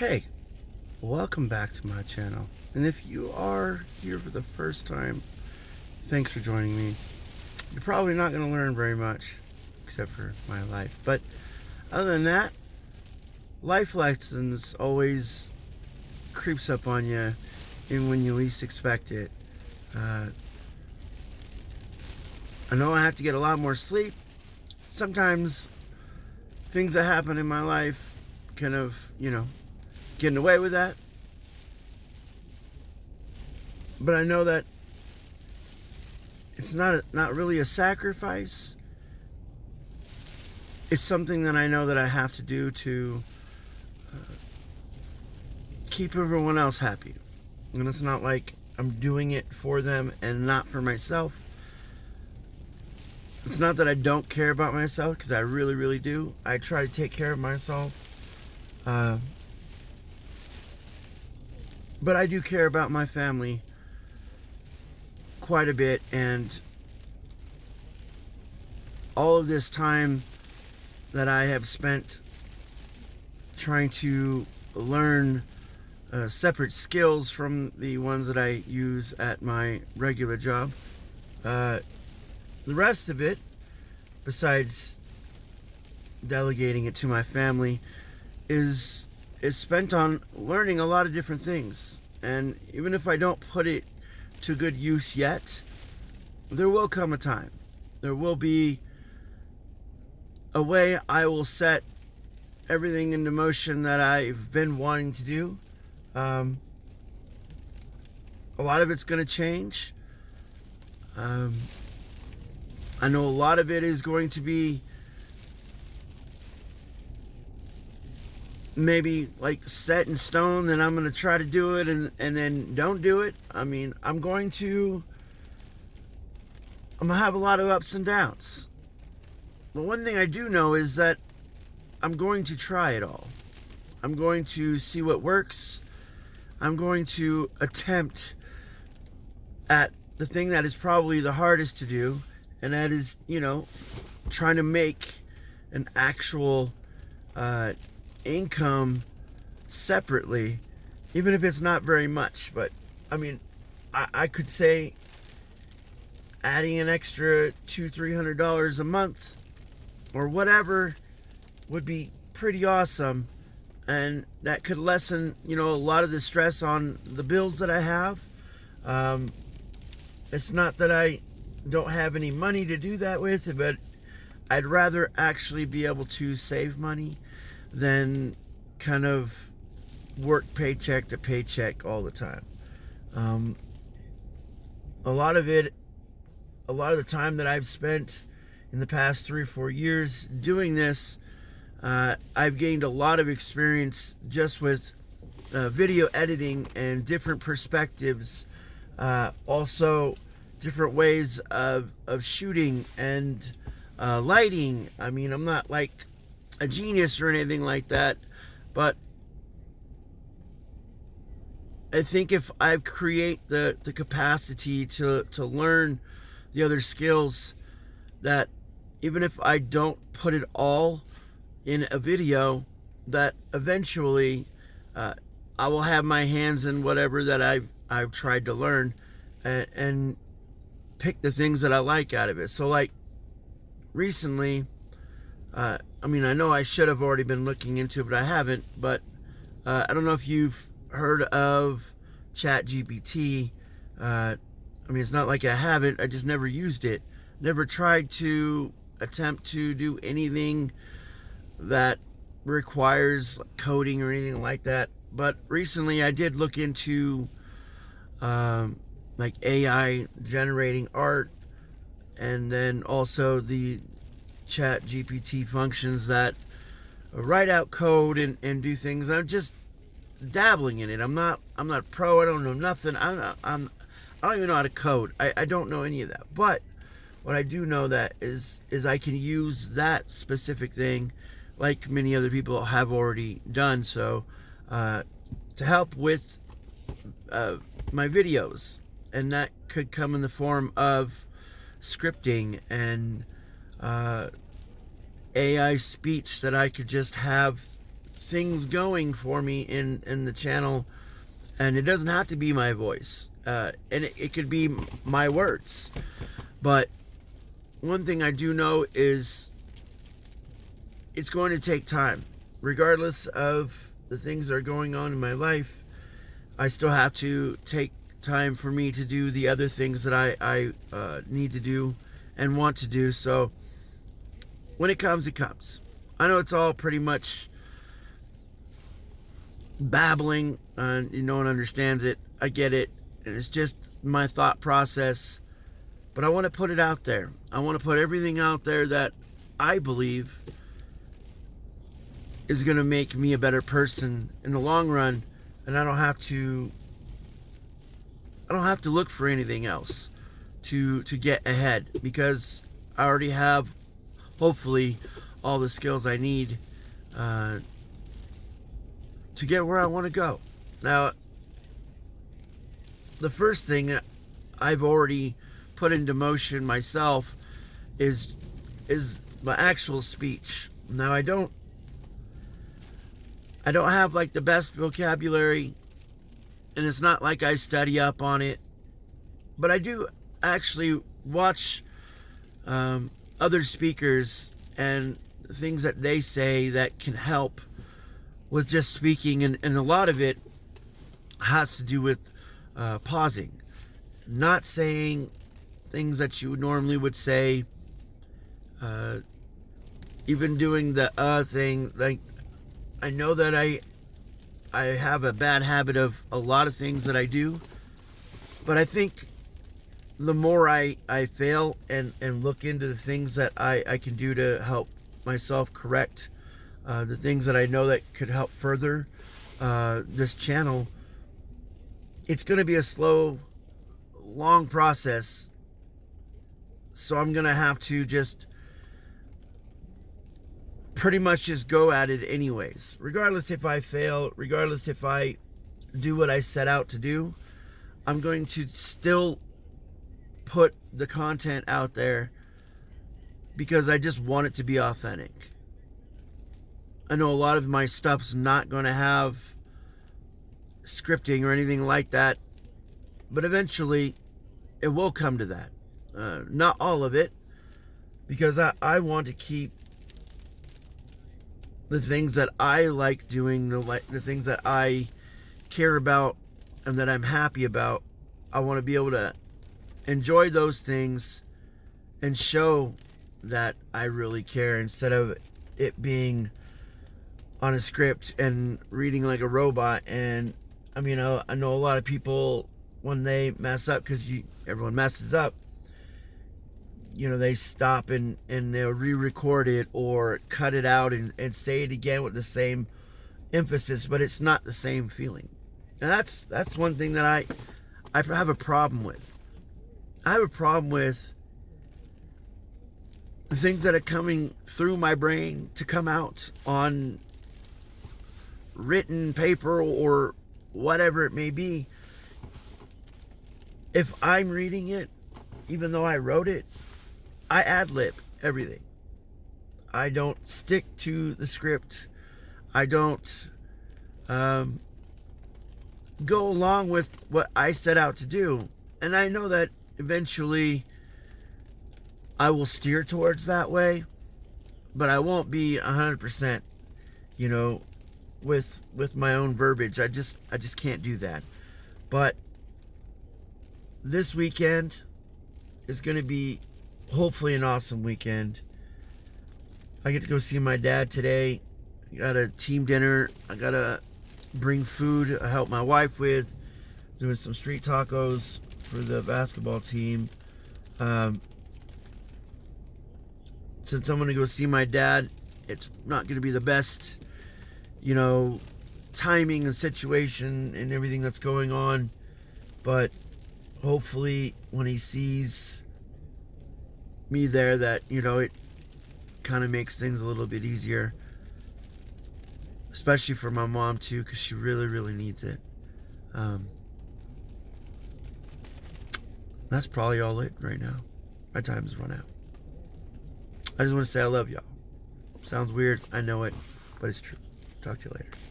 Hey, welcome back to my channel. And if you are here for the first time, thanks for joining me. You're probably not going to learn very much, except for my life. But other than that, life lessons always creeps up on you even when you least expect it. Uh, I know I have to get a lot more sleep. Sometimes things that happen in my life kind of, getting away with that. But I know that it's not really a sacrifice. It's something that I know that I have to do to keep everyone else happy. And it's not like I'm doing it for them and not for myself. It's not that I don't care about myself, because I really, really do. I try to take care of myself. But I do care about my family quite a bit, and all of this time that I have spent trying to learn separate skills from the ones that I use at my regular job. The rest of it, besides delegating it to my family, is spent on learning a lot of different things. And even if I don't put it to good use yet, there will come a time. There will be a way I will set everything into motion that I've been wanting to do. A lot of it's going to change. I know a lot of it is going to be maybe like set in stone, then I'm going to try to do it and then don't do it. I mean, I'm going to have a lot of ups and downs. But one thing I do know is that I'm going to try it all. I'm going to see what works. I'm going to attempt at the thing that is probably the hardest to do, and that is, trying to make an actual income separately, even if it's not very much. But I mean, I could say adding an extra $200-300 a month or whatever would be pretty awesome, and that could lessen a lot of the stress on the bills that I have. It's not that I don't have any money to do that with, but I'd rather actually be able to save money than kind of work paycheck to paycheck all the time. A lot of the time that I've spent in the past 3 or 4 years doing this, I've gained a lot of experience just with video editing and different perspectives, also different ways of shooting and lighting. I mean, I'm not like a genius or anything like that, but I think if I create the capacity to learn the other skills, that even if I don't put it all in a video, that eventually I will have my hands in whatever that I've tried to learn, and pick the things that I like out of it. So like recently, I mean, I know I should have already been looking into it, but I haven't. But I don't know if you've heard of ChatGPT. I mean, it's not like I haven't. I just never used it. Never tried to attempt to do anything that requires coding or anything like that. But recently I did look into like AI generating art, and then also the ChatGPT functions that write out code and do things. I'm just dabbling in it. I'm not pro. I don't know nothing. I don't even know how to code. I don't know any of that. But what I do know that is I can use that specific thing, like many other people have already done so, to help with my videos. And that could come in the form of scripting and AI speech that I could just have things going for me in the channel, and it doesn't have to be my voice, and it could be my words. But one thing I do know is it's going to take time. Regardless of the things that are going on in my life, I still have to take time for me to do the other things that I need to do and want to do. So when it comes, it comes. I know it's all pretty much babbling, and no one understands it. I get it. And it's just my thought process. But I want to put it out there. I want to put everything out there that I believe is going to make me a better person in the long run, and I don't have to look for anything else to get ahead, because I already have, hopefully, all the skills I need to get where I want to go. Now, the first thing I've already put into motion myself is my actual speech. Now, I don't have like the best vocabulary, and it's not like I study up on it, but I do actually watch other speakers and things that they say that can help with just speaking, and a lot of it has to do with pausing, not saying things that you normally would say, even doing the thing. Like, I know that I have a bad habit of a lot of things that I do, but I think the more I fail and look into the things that I can do to help myself correct the things that I know that could help further this channel, it's going to be a slow, long process. So I'm going to have to just pretty much just go at it anyways. Regardless if I fail, regardless if I do what I set out to do, I'm going to still put the content out there because I just want it to be authentic. I know a lot of my stuff's not going to have scripting or anything like that, but eventually it will come to that. Not all of it, because I want to keep the things that I like doing, the things that I care about and that I'm happy about. I want to be able to enjoy those things and show that I really care, instead of it being on a script and reading like a robot. And I mean, I know a lot of people, when they mess up, because everyone messes up, they stop and they'll re-record it or cut it out and say it again with the same emphasis, but it's not the same feeling. And that's one thing that I have a problem with. I have a problem with the things that are coming through my brain to come out on written paper or whatever it may be. If I'm reading it, even though I wrote it, I ad-lib everything. I don't stick to the script. I don't go along with what I set out to do. And I know that eventually I will steer towards that way, but I won't be 100%, with my own verbiage. I just can't do that. But this weekend is going to be hopefully an awesome weekend. I get to go see my dad today. I got a team dinner. I got to bring food. I help my wife with doing some street tacos for the basketball team. Since I'm going to go see my dad, it's not going to be the best, timing and situation and everything that's going on. But hopefully when he sees me there, that it kind of makes things a little bit easier, especially for my mom too, because she really, really needs it. That's probably all it right now. My time has run out. I just want to say I love y'all. Sounds weird, I know it, but it's true. Talk to you later.